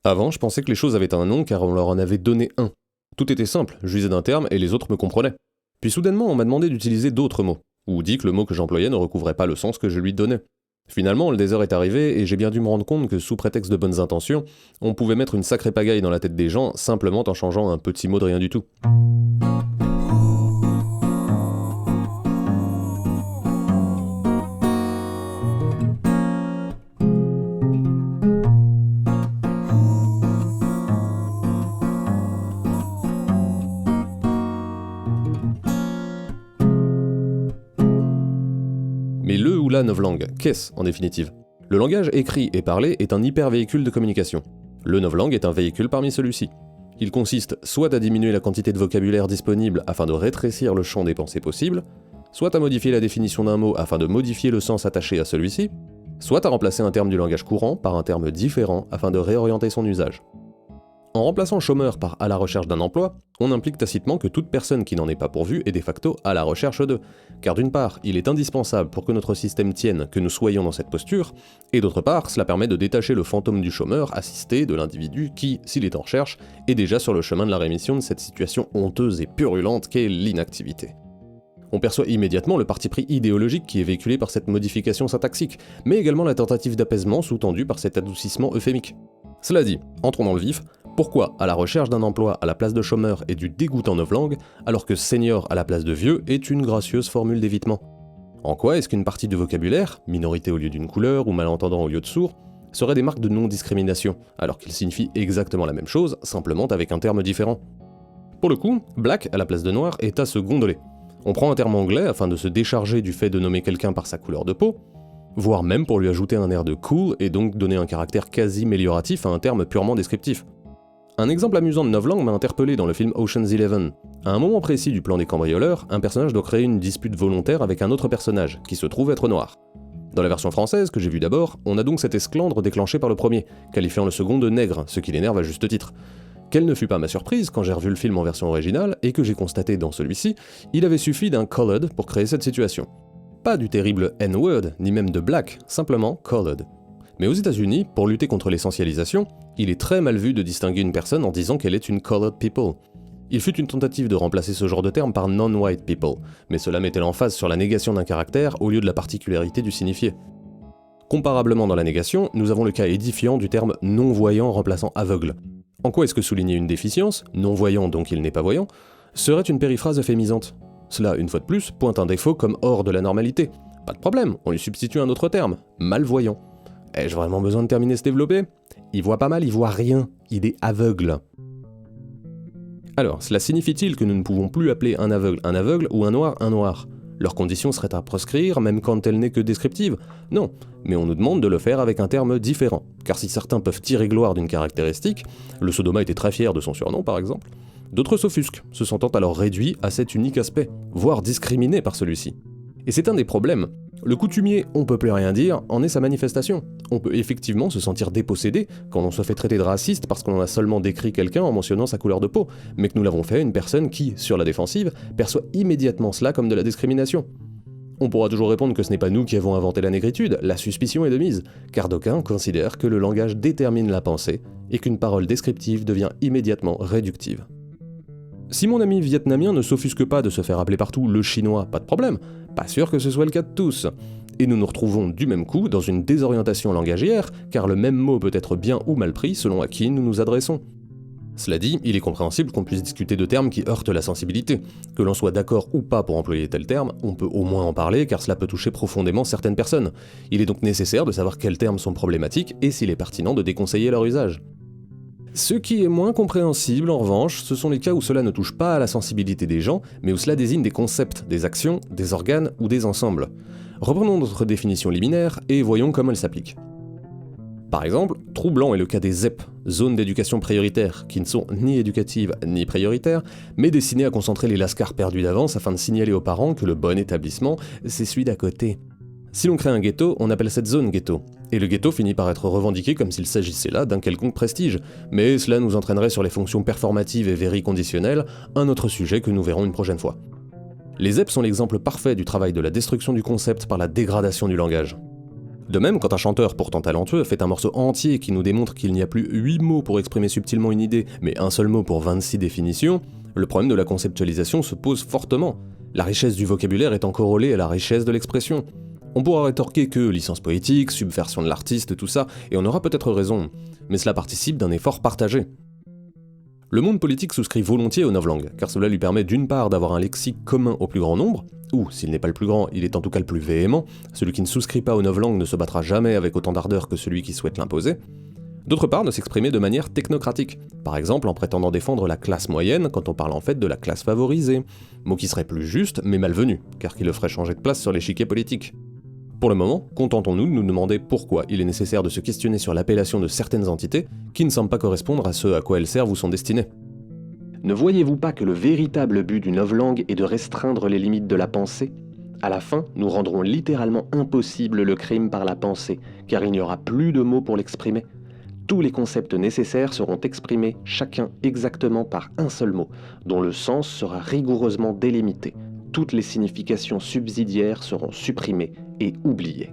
Avant, je pensais que les choses avaient un nom car on leur en avait donné un. Tout était simple, je disais d'un terme et les autres me comprenaient. Puis soudainement, on m'a demandé d'utiliser d'autres mots, ou dit que le mot que j'employais ne recouvrait pas le sens que je lui donnais. Finalement, le désert est arrivé et j'ai bien dû me rendre compte que sous prétexte de bonnes intentions, on pouvait mettre une sacrée pagaille dans la tête des gens simplement en changeant un petit mot de rien du tout. Mais le ou la novlangue, qu'est-ce en définitive? Le langage écrit et parlé est un hypervéhicule de communication. Le novlangue est un véhicule parmi celui-ci. Il consiste soit à diminuer la quantité de vocabulaire disponible afin de rétrécir le champ des pensées possibles, soit à modifier la définition d'un mot afin de modifier le sens attaché à celui-ci, soit à remplacer un terme du langage courant par un terme différent afin de réorienter son usage. En remplaçant chômeur par à la recherche d'un emploi, on implique tacitement que toute personne qui n'en est pas pourvue est de facto à la recherche d'eux. Car d'une part, il est indispensable pour que notre système tienne que nous soyons dans cette posture, et d'autre part, cela permet de détacher le fantôme du chômeur assisté de l'individu qui, s'il est en recherche, est déjà sur le chemin de la rémission de cette situation honteuse et purulente qu'est l'inactivité. On perçoit immédiatement le parti pris idéologique qui est véhiculé par cette modification syntaxique, mais également la tentative d'apaisement sous-tendue par cet adoucissement euphémique. Cela dit, entrons dans le vif, pourquoi à la recherche d'un emploi à la place de chômeur est du dégoûtant novlangue, alors que senior à la place de vieux est une gracieuse formule d'évitement? En quoi est-ce qu'une partie du vocabulaire, minorité au lieu d'une couleur ou malentendant au lieu de sourd, serait des marques de non-discrimination, alors qu'ils signifient exactement la même chose, simplement avec un terme différent? Pour le coup, black à la place de noir est à se gondoler. On prend un terme anglais afin de se décharger du fait de nommer quelqu'un par sa couleur de peau, voire même pour lui ajouter un air de cool et donc donner un caractère quasi-mélioratif à un terme purement descriptif. Un exemple amusant de novlangue m'a interpellé dans le film Ocean's 11. À un moment précis du plan des cambrioleurs, un personnage doit créer une dispute volontaire avec un autre personnage, qui se trouve être noir. Dans la version française, que j'ai vue d'abord, on a donc cette esclandre déclenchée par le premier, qualifiant le second de nègre, ce qui l'énerve à juste titre. Quelle ne fut pas ma surprise quand j'ai revu le film en version originale et que j'ai constaté dans celui-ci, il avait suffi d'un colored pour créer cette situation. Pas du terrible N-word, ni même de black, simplement colored. Mais aux États-Unis, pour lutter contre l'essentialisation, il est très mal vu de distinguer une personne en disant qu'elle est une colored people. Il fut une tentative de remplacer ce genre de terme par non-white people, mais cela mettait l'emphase sur la négation d'un caractère au lieu de la particularité du signifié. Comparablement dans la négation, nous avons le cas édifiant du terme non-voyant remplaçant aveugle. En quoi est-ce que souligner une déficience, non-voyant donc il n'est pas voyant, serait une périphrase euphémisante? Cela, une fois de plus, pointe un défaut comme hors de la normalité. Pas de problème, on lui substitue un autre terme, malvoyant. Ai-je vraiment besoin de terminer ce développé? Il voit pas mal, il voit rien, il est aveugle. Alors, cela signifie-t-il que nous ne pouvons plus appeler un aveugle ou un noir? Leur condition serait à proscrire, même quand elle n'est que descriptive? Non, mais on nous demande de le faire avec un terme différent, car si certains peuvent tirer gloire d'une caractéristique, le Sodoma était très fier de son surnom par exemple, d'autres s'offusquent, se sentant alors réduits à cet unique aspect, voire discriminés par celui-ci. Et c'est un des problèmes. Le coutumier « on peut plus rien dire » en est sa manifestation. On peut effectivement se sentir dépossédé quand on se fait traiter de raciste parce qu'on a seulement décrit quelqu'un en mentionnant sa couleur de peau, mais que nous l'avons fait à une personne qui, sur la défensive, perçoit immédiatement cela comme de la discrimination. On pourra toujours répondre que ce n'est pas nous qui avons inventé la négritude, la suspicion est de mise, car d'aucuns considèrent que le langage détermine la pensée et qu'une parole descriptive devient immédiatement réductive. Si mon ami vietnamien ne s'offusque pas de se faire appeler partout le chinois, pas de problème, pas sûr que ce soit le cas de tous. Et nous nous retrouvons du même coup dans une désorientation langagière, car le même mot peut être bien ou mal pris selon à qui nous nous adressons. Cela dit, il est compréhensible qu'on puisse discuter de termes qui heurtent la sensibilité. Que l'on soit d'accord ou pas pour employer tel terme, on peut au moins en parler car cela peut toucher profondément certaines personnes. Il est donc nécessaire de savoir quels termes sont problématiques et s'il est pertinent de déconseiller leur usage. Ce qui est moins compréhensible, en revanche, ce sont les cas où cela ne touche pas à la sensibilité des gens, mais où cela désigne des concepts, des actions, des organes ou des ensembles. Reprenons notre définition liminaire et voyons comment elle s'applique. Par exemple, troublant est le cas des ZEP, zones d'éducation prioritaire, qui ne sont ni éducatives ni prioritaires, mais destinées à concentrer les lascars perdus d'avance afin de signaler aux parents que le bon établissement, c'est celui d'à côté. Si l'on crée un ghetto, on appelle cette zone ghetto, et le ghetto finit par être revendiqué comme s'il s'agissait là d'un quelconque prestige, mais cela nous entraînerait sur les fonctions performatives et vériconditionnelles, un autre sujet que nous verrons une prochaine fois. Les ZEP sont l'exemple parfait du travail de la destruction du concept par la dégradation du langage. De même, quand un chanteur pourtant talentueux fait un morceau entier qui nous démontre qu'il n'y a plus 8 mots pour exprimer subtilement une idée, mais un seul mot pour 26 définitions, le problème de la conceptualisation se pose fortement. La richesse du vocabulaire étant corrélée à la richesse de l'expression. On pourra rétorquer que licence poétique, subversion de l'artiste, tout ça, et on aura peut-être raison, mais cela participe d'un effort partagé. Le monde politique souscrit volontiers aux novlangues, car cela lui permet d'une part d'avoir un lexique commun au plus grand nombre, ou, s'il n'est pas le plus grand, il est en tout cas le plus véhément, celui qui ne souscrit pas aux novlangues ne se battra jamais avec autant d'ardeur que celui qui souhaite l'imposer. D'autre part, de s'exprimer de manière technocratique, par exemple en prétendant défendre la classe moyenne quand on parle en fait de la classe favorisée, mot qui serait plus juste mais malvenu, car qui le ferait changer de place sur l'échiquier politique. Pour le moment, contentons-nous de nous demander pourquoi il est nécessaire de se questionner sur l'appellation de certaines entités qui ne semblent pas correspondre à ce à quoi elles servent ou sont destinées. Ne voyez-vous pas que le véritable but du novlangue est de restreindre les limites de la pensée ? À la fin, nous rendrons littéralement impossible le crime par la pensée, car il n'y aura plus de mots pour l'exprimer. Tous les concepts nécessaires seront exprimés, chacun exactement par un seul mot, dont le sens sera rigoureusement délimité. Toutes les significations subsidiaires seront supprimées et oubliées.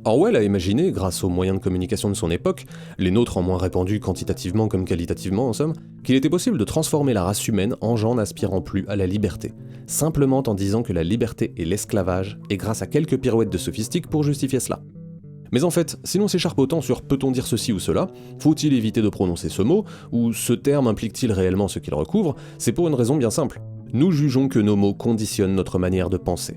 Orwell a imaginé, grâce aux moyens de communication de son époque, les nôtres en moins répandus quantitativement comme qualitativement en somme, qu'il était possible de transformer la race humaine en gens n'aspirant plus à la liberté, simplement en disant que la liberté est l'esclavage, et grâce à quelques pirouettes de sophistique pour justifier cela. Mais en fait, si l'on s'écharpe autant sur peut-on dire ceci ou cela, faut-il éviter de prononcer ce mot, ou ce terme implique-t-il réellement ce qu'il recouvre, c'est pour une raison bien simple. Nous jugeons que nos mots conditionnent notre manière de penser.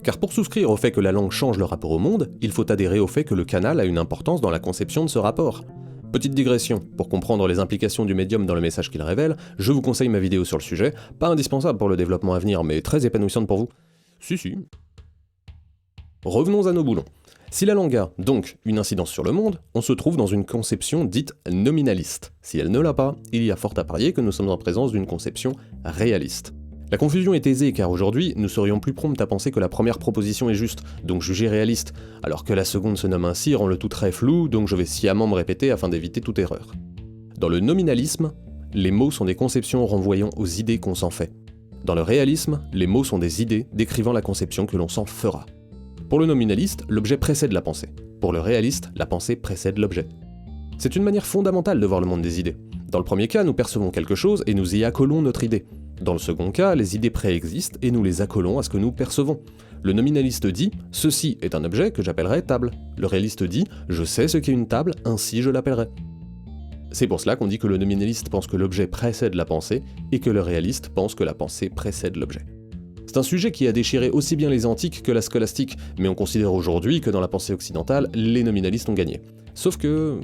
Car pour souscrire au fait que la langue change le rapport au monde, il faut adhérer au fait que le canal a une importance dans la conception de ce rapport. Petite digression, pour comprendre les implications du médium dans le message qu'il révèle, je vous conseille ma vidéo sur le sujet, pas indispensable pour le développement à venir, mais très épanouissante pour vous. Si. Revenons à nos boulons. Si la langue a, donc, une incidence sur le monde, on se trouve dans une conception dite nominaliste. Si elle ne l'a pas, il y a fort à parier que nous sommes en présence d'une conception réaliste. La confusion est aisée car aujourd'hui, nous serions plus prompts à penser que la première proposition est juste, donc jugée réaliste, alors que la seconde se nomme ainsi rend le tout très flou, donc je vais sciemment me répéter afin d'éviter toute erreur. Dans le nominalisme, les mots sont des conceptions renvoyant aux idées qu'on s'en fait. Dans le réalisme, les mots sont des idées décrivant la conception que l'on s'en fera. Pour le nominaliste, l'objet précède la pensée. Pour le réaliste, la pensée précède l'objet. C'est une manière fondamentale de voir le monde des idées. Dans le premier cas, nous percevons quelque chose et nous y accolons notre idée. Dans le second cas, les idées préexistent et nous les accolons à ce que nous percevons. Le nominaliste dit « ceci est un objet que j'appellerai table ». Le réaliste dit « je sais ce qu'est une table, ainsi je l'appellerai ». C'est pour cela qu'on dit que le nominaliste pense que l'objet précède la pensée et que le réaliste pense que la pensée précède l'objet. C'est un sujet qui a déchiré aussi bien les antiques que la scolastique, mais on considère aujourd'hui que dans la pensée occidentale, les nominalistes ont gagné. Sauf que...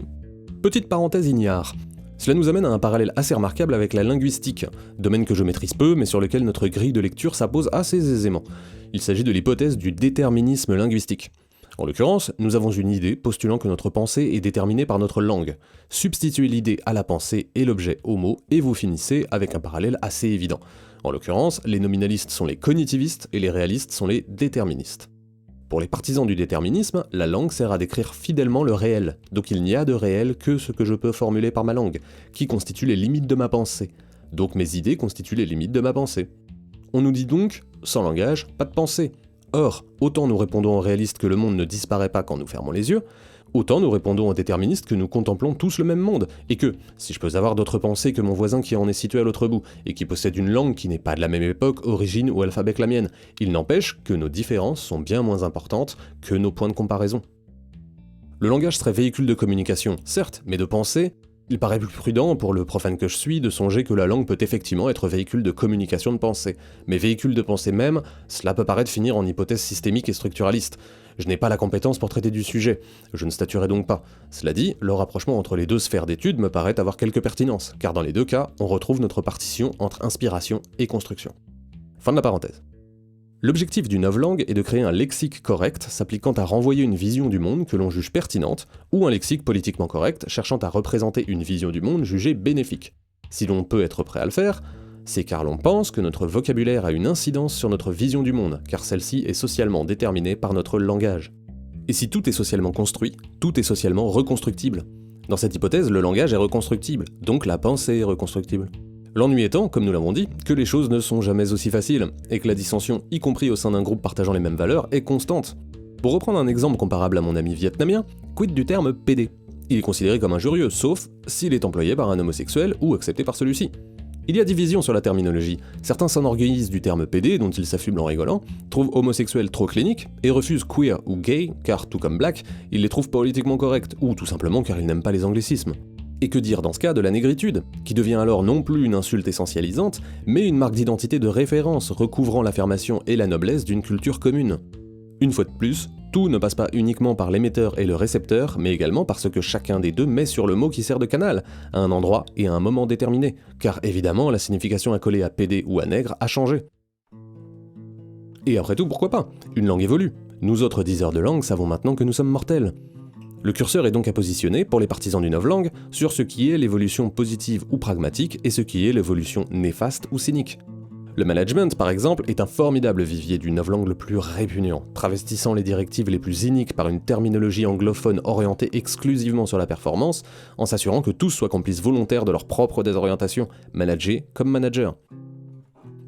Petite parenthèse ignare. Cela nous amène à un parallèle assez remarquable avec la linguistique, domaine que je maîtrise peu mais sur lequel notre grille de lecture s'impose assez aisément. Il s'agit de l'hypothèse du déterminisme linguistique. En l'occurrence, nous avons une idée postulant que notre pensée est déterminée par notre langue. Substituez l'idée à la pensée et l'objet au mot et vous finissez avec un parallèle assez évident. En l'occurrence, les nominalistes sont les cognitivistes et les réalistes sont les déterministes. Pour les partisans du déterminisme, la langue sert à décrire fidèlement le réel, donc il n'y a de réel que ce que je peux formuler par ma langue, qui constitue les limites de ma pensée. Donc mes idées constituent les limites de ma pensée. On nous dit donc, sans langage, pas de pensée. Or, autant nous répondons aux réalistes que le monde ne disparaît pas quand nous fermons les yeux, autant nous répondons aux déterministes que nous contemplons tous le même monde, et que, si je peux avoir d'autres pensées que mon voisin qui en est situé à l'autre bout, et qui possède une langue qui n'est pas de la même époque, origine ou alphabet que la mienne, il n'empêche que nos différences sont bien moins importantes que nos points de comparaison. Le langage serait véhicule de communication, certes, mais de pensée, il paraît plus prudent pour le profane que je suis de songer que la langue peut effectivement être véhicule de communication de pensée. Mais véhicule de pensée même, cela peut paraître finir en hypothèse systémique et structuraliste. Je n'ai pas la compétence pour traiter du sujet, je ne statuerai donc pas. Cela dit, le rapprochement entre les deux sphères d'études me paraît avoir quelque pertinence, car dans les deux cas, on retrouve notre partition entre inspiration et construction. Fin de la parenthèse. L'objectif du novlangue est de créer un lexique correct s'appliquant à renvoyer une vision du monde que l'on juge pertinente, ou un lexique politiquement correct cherchant à représenter une vision du monde jugée bénéfique. Si l'on peut être prêt à le faire, c'est car l'on pense que notre vocabulaire a une incidence sur notre vision du monde, car celle-ci est socialement déterminée par notre langage. Et si tout est socialement construit, tout est socialement reconstructible. Dans cette hypothèse, le langage est reconstructible, donc la pensée est reconstructible. L'ennui étant, comme nous l'avons dit, que les choses ne sont jamais aussi faciles, et que la dissension, y compris au sein d'un groupe partageant les mêmes valeurs, est constante. Pour reprendre un exemple comparable à mon ami vietnamien, quid du terme PD? Il est considéré comme injurieux, sauf s'il est employé par un homosexuel ou accepté par celui-ci. Il y a division sur la terminologie. Certains s'enorgueillissent du terme PD, dont ils s'affublent en rigolant, trouvent homosexuel trop clinique, et refusent queer ou gay, car tout comme black, ils les trouvent politiquement corrects, ou tout simplement car ils n'aiment pas les anglicismes. Et que dire dans ce cas de la négritude, qui devient alors non plus une insulte essentialisante, mais une marque d'identité de référence recouvrant l'affirmation et la noblesse d'une culture commune. Une fois de plus, tout ne passe pas uniquement par l'émetteur et le récepteur, mais également par ce que chacun des deux met sur le mot qui sert de canal, à un endroit et à un moment déterminé, car évidemment la signification accolée à PD ou à nègre a changé. Et après tout, pourquoi pas? Une langue évolue. Nous autres diseurs de langue savons maintenant que nous sommes mortels. Le curseur est donc à positionner, pour les partisans d'une novlangue, sur ce qui est l'évolution positive ou pragmatique et ce qui est l'évolution néfaste ou cynique. Le management, par exemple, est un formidable vivier du novlangue le plus répugnant, travestissant les directives les plus iniques par une terminologie anglophone orientée exclusivement sur la performance, en s'assurant que tous soient complices volontaires de leur propre désorientation, managés comme managers.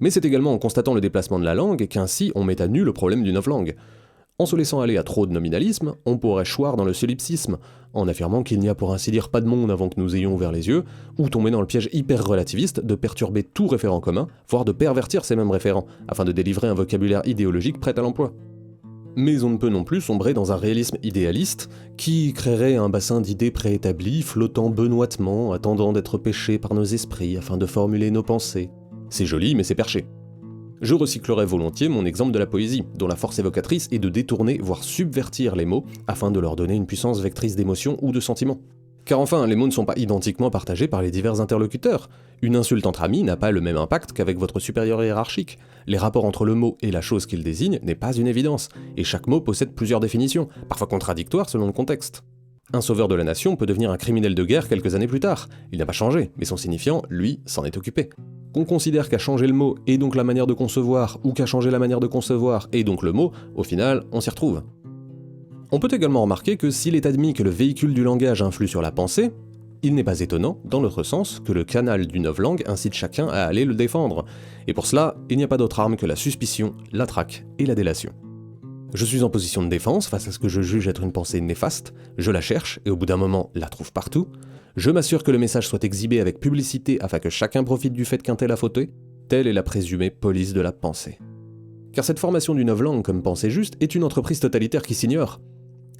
Mais c'est également en constatant le déplacement de la langue qu'ainsi on met à nu le problème du novlangue. En se laissant aller à trop de nominalisme, on pourrait choir dans le solipsisme, en affirmant qu'il n'y a pour ainsi dire pas de monde avant que nous ayons ouvert les yeux, ou tomber dans le piège hyper-relativiste de perturber tout référent commun, voire de pervertir ces mêmes référents, afin de délivrer un vocabulaire idéologique prêt à l'emploi. Mais on ne peut non plus sombrer dans un réalisme idéaliste, qui créerait un bassin d'idées préétablies, flottant benoîtement, attendant d'être pêchées par nos esprits afin de formuler nos pensées. C'est joli, mais c'est perché. Je recyclerai volontiers mon exemple de la poésie, dont la force évocatrice est de détourner, voire subvertir les mots, afin de leur donner une puissance vectrice d'émotions ou de sentiments. Car enfin, les mots ne sont pas identiquement partagés par les divers interlocuteurs. Une insulte entre amis n'a pas le même impact qu'avec votre supérieur hiérarchique. Les rapports entre le mot et la chose qu'il désigne n'est pas une évidence, et chaque mot possède plusieurs définitions, parfois contradictoires selon le contexte. Un sauveur de la nation peut devenir un criminel de guerre quelques années plus tard. Il n'a pas changé, mais son signifiant, lui, s'en est occupé. Qu'on considère qu'à changer le mot et donc la manière de concevoir, ou qu'à changer la manière de concevoir et donc le mot, au final, on s'y retrouve. On peut également remarquer que s'il est admis que le véhicule du langage influe sur la pensée, il n'est pas étonnant, dans l'autre sens, que le canal du novlangue incite chacun à aller le défendre. Et pour cela, il n'y a pas d'autre arme que la suspicion, la traque et la délation. Je suis en position de défense face à ce que je juge être une pensée néfaste, je la cherche et au bout d'un moment la trouve partout. Je m'assure que le message soit exhibé avec publicité afin que chacun profite du fait qu'un tel a fauté. Telle est la présumée police de la pensée. Car cette formation du novlangue comme pensée juste est une entreprise totalitaire qui s'ignore.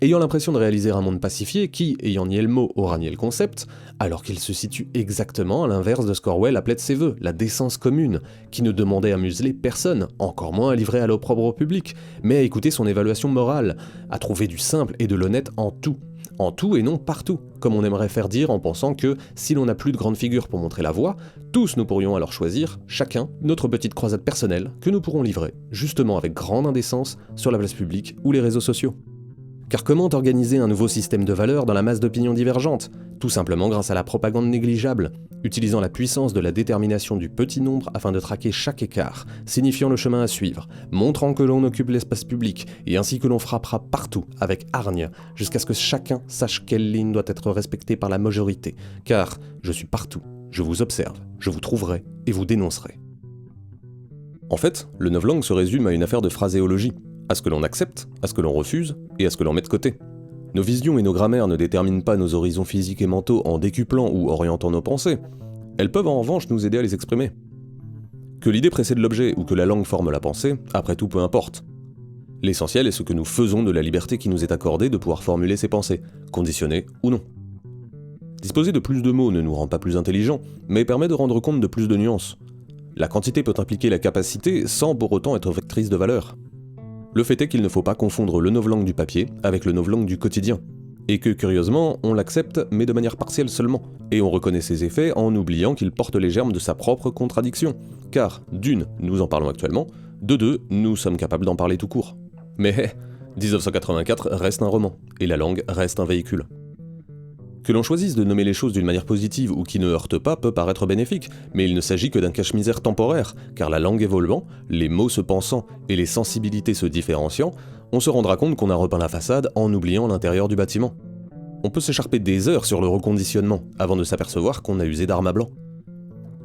Ayant l'impression de réaliser un monde pacifié qui, ayant nié le mot, aura nié le concept, alors qu'il se situe exactement à l'inverse de ce qu'Orwell appelait de ses vœux, la décence commune, qui ne demandait à museler personne, encore moins à livrer à l'opprobre au public, mais à écouter son évaluation morale, à trouver du simple et de l'honnête en tout et non partout, comme on aimerait faire dire en pensant que, si l'on n'a plus de grande figure pour montrer la voie, tous nous pourrions alors choisir, chacun, notre petite croisade personnelle que nous pourrons livrer, justement avec grande indécence, sur la place publique ou les réseaux sociaux. Car comment organiser un nouveau système de valeurs dans la masse d'opinions divergentes? Tout simplement grâce à la propagande négligeable, utilisant la puissance de la détermination du petit nombre afin de traquer chaque écart, signifiant le chemin à suivre, montrant que l'on occupe l'espace public, et ainsi que l'on frappera partout, avec hargne, jusqu'à ce que chacun sache quelle ligne doit être respectée par la majorité, car je suis partout, je vous observe, je vous trouverai et vous dénoncerai. En fait, le novlangue se résume à une affaire de phraséologie, à ce que l'on accepte, à ce que l'on refuse, et à ce que l'on met de côté. Nos visions et nos grammaires ne déterminent pas nos horizons physiques et mentaux en décuplant ou orientant nos pensées. Elles peuvent en revanche nous aider à les exprimer. Que l'idée précède l'objet ou que la langue forme la pensée, après tout peu importe. L'essentiel est ce que nous faisons de la liberté qui nous est accordée de pouvoir formuler ces pensées, conditionnées ou non. Disposer de plus de mots ne nous rend pas plus intelligents, mais permet de rendre compte de plus de nuances. La quantité peut impliquer la capacité sans pour autant être vectrice de valeur. Le fait est qu'il ne faut pas confondre le novlangue du papier avec le novlangue du quotidien, et que curieusement, on l'accepte mais de manière partielle seulement, et on reconnaît ses effets en oubliant qu'il porte les germes de sa propre contradiction, car d'une, nous en parlons actuellement, de deux, nous sommes capables d'en parler tout court. Mais 1984 reste un roman, et la langue reste un véhicule. Que l'on choisisse de nommer les choses d'une manière positive ou qui ne heurte pas peut paraître bénéfique, mais il ne s'agit que d'un cache-misère temporaire, car la langue évoluant, les mots se pensant et les sensibilités se différenciant, on se rendra compte qu'on a repeint la façade en oubliant l'intérieur du bâtiment. On peut s'écharper des heures sur le reconditionnement, avant de s'apercevoir qu'on a usé d'armes à blanc.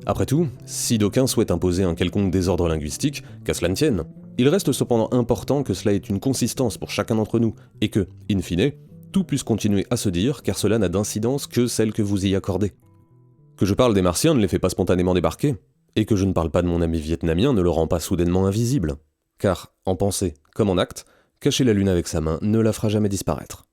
Après tout, si d'aucuns souhaitent imposer un quelconque désordre linguistique, qu'à cela ne tienne. Il reste cependant important que cela ait une consistance pour chacun d'entre nous, et que, in fine, tout puisse continuer à se dire car cela n'a d'incidence que celle que vous y accordez. Que je parle des Martiens ne les fait pas spontanément débarquer, et que je ne parle pas de mon ami vietnamien ne le rend pas soudainement invisible. Car, en pensée comme en acte, cacher la Lune avec sa main ne la fera jamais disparaître.